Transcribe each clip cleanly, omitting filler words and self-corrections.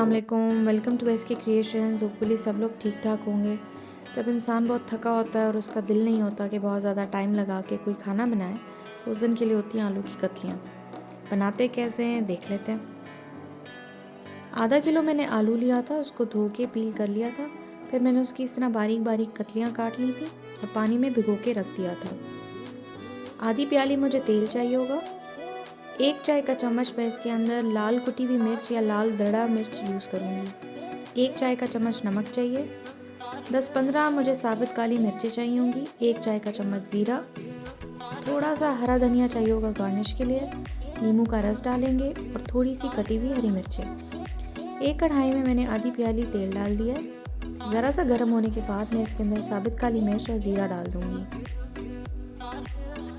अस्सलाम वालेकुम, welcome to S के क्रिएशंस। होपफुली सब लोग ठीक ठाक होंगे। जब इंसान बहुत थका होता है और उसका दिल नहीं होता कि बहुत ज़्यादा टाइम लगा के कोई खाना बनाए, तो उस दिन के लिए होती हैं आलू की कतलियाँ। बनाते कैसे हैं देख लेते हैं। आधा किलो मैंने आलू लिया था, उसको धो के पील कर लिया था। फिर मैंने उसकी इस तरह बारीक बारीक कतलियाँ काट ली थी और पानी में भिगो के रख दिया था। आधी प्याली मुझे तेल चाहिए होगा। 1 चाय का चम्मच मैं इसके अंदर लाल कुटी हुई मिर्च या लाल दड़ा मिर्च यूज़ करूँगी। 1 चाय का चम्मच नमक चाहिए। 10-15 मुझे साबित काली मिर्चें चाहिए होंगी। 1 चाय का चम्मच ज़ीरा। थोड़ा सा हरा धनिया चाहिए होगा गार्निश के लिए। नींबू का रस डालेंगे और थोड़ी सी कटी हुई हरी मिर्चें। एक कढ़ाई में मैंने आधी प्याली तेल डाल दिया है। ज़रा सा गर्म होने के बाद मैं इसके अंदर साबित काली मिर्च और ज़ीरा डाल दूँगी।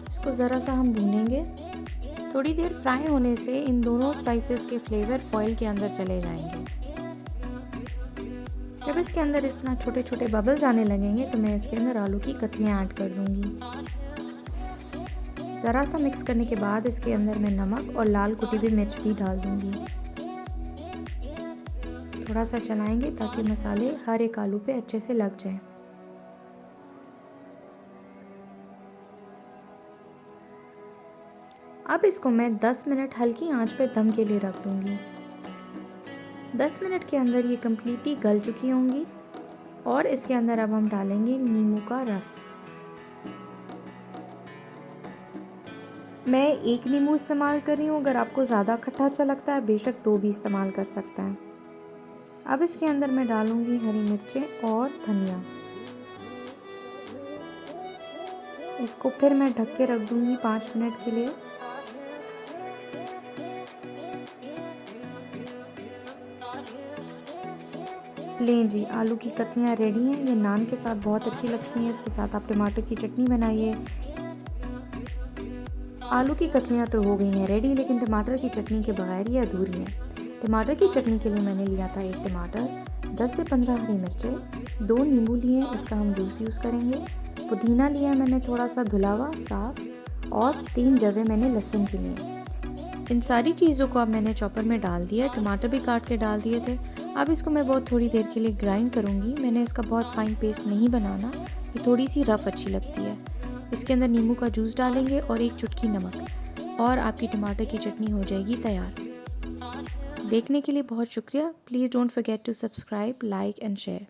इसको ज़रा सा हम भूनेंगे। थोड़ी देर फ्राई होने से इन दोनों स्पाइसेस के फ्लेवर फॉइल के अंदर चले जाएंगे। जब इसके अंदर इस तरह छोटे छोटे बबल्स आने लगेंगे तो मैं इसके अंदर आलू की कतलियाँ ऐड कर दूंगी। ज़रा सा मिक्स करने के बाद इसके अंदर मैं नमक और लाल कुटी हुई मिर्च भी डाल दूंगी। थोड़ा सा चलाएंगे ताकि मसाले हर एक आलू पे अच्छे से लग जाएं। अब इसको मैं 10 मिनट हल्की आंच पे दम के लिए रख दूंगी। 10 मिनट के अंदर ये कम्प्लीटली गल चुकी होंगी और इसके अंदर अब हम डालेंगे नींबू का रस। मैं 1 नींबू इस्तेमाल कर रही हूँ। अगर आपको ज़्यादा खट्टा अच्छा लगता है बेशक 2 भी इस्तेमाल कर सकते हैं। अब इसके अंदर मैं डालूंगी हरी मिर्चें और धनिया। इसको फिर मैं ढक के रख दूंगी 5 मिनट के लिए। लें जी, आलू की कतलियाँ रेडी हैं। ये नान के साथ बहुत अच्छी लगती हैं। इसके साथ आप टमाटर की चटनी बनाइए। आलू की कतलियाँ तो हो गई हैं रेडी, लेकिन टमाटर की चटनी के बगैर ये अधूरी है। टमाटर की चटनी के लिए मैंने लिया था 1 टमाटर, 10 से 15 हरी मिर्चें, 2 नींबू लिए, इसका हम जूस यूज़ करेंगे। पुदीना लिया मैंने थोड़ा सा धुला हुआ साफ, और 3 जवे मैंने लहसुन की लिए। इन सारी चीज़ों को अब मैंने चॉपर में डाल दिया। टमाटर भी काट के डाल दिए थे। अब इसको मैं बहुत थोड़ी देर के लिए ग्राइंड करूँगी। मैंने इसका बहुत फाइन पेस्ट नहीं बनाना, ये थोड़ी सी रफ़ अच्छी लगती है। इसके अंदर नींबू का जूस डालेंगे और 1 चुटकी नमक, और आपकी टमाटर की चटनी हो जाएगी तैयार। देखने के लिए बहुत शुक्रिया। Please don't forget to subscribe, like and share.